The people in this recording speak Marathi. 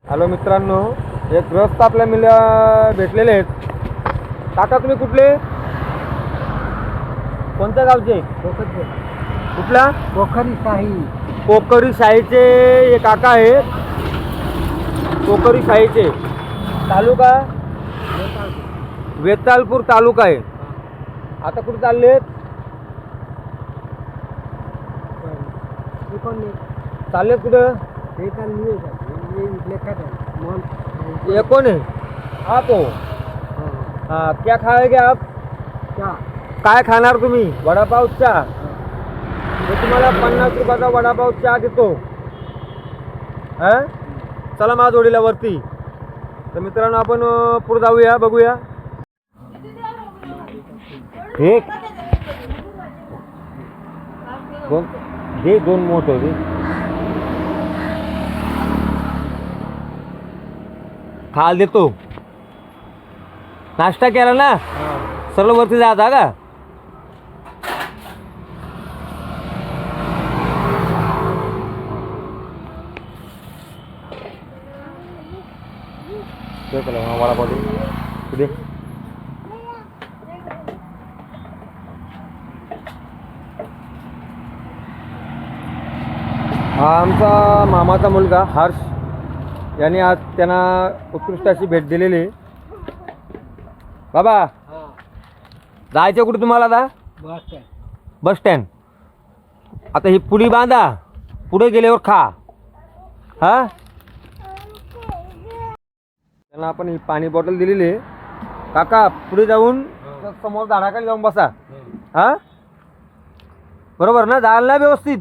हॅलो मित्रांनो, एक ग्रस्त आपल्या भेटलेले आहेत. काका तुम्ही कुठले, कोणत्या गावचे? कुठला? पोखरी शाही. पोखरी शाहीचे हे काका आहेत. पोखरी शाहीचे तालुका वेतालपूर तालुका आहे. आता कुठे चाललेत? चाललेत कुठं? ये कौन है? आप हो? हाँ, क्या खाओगे आप? काय खाणार तुम्ही? वडापाव चहा. मी तुम्हाला 50 रुपयाचा वडापाव चहा देतो. चला माझ्या जोडीला वरती. तर मित्रांनो, आपण पुढे जाऊया, बघूया. एक दोन दे, दोन मोठं दे. खाल देतो. नाश्ता केला ना? सरळ वरती जाता का? वडापाव दे. हा आमचा मामाचा मुलगा हर्ष यांनी आज त्यांना उत्कृष्ट अशी भेट दिलेली आहे. बाबा, जायचं कुठे तुम्हाला आता? Bus stand. आता ही पुडी बांधा, पुढे गेल्यावर खा. हा, त्यांना आपण ही पाणी बॉटल दिलेली आहे. काका, पुढे जाऊन समोर झाडाखाली जाऊन बसा. हा, बरोबर ना? जायला ना व्यवस्थित?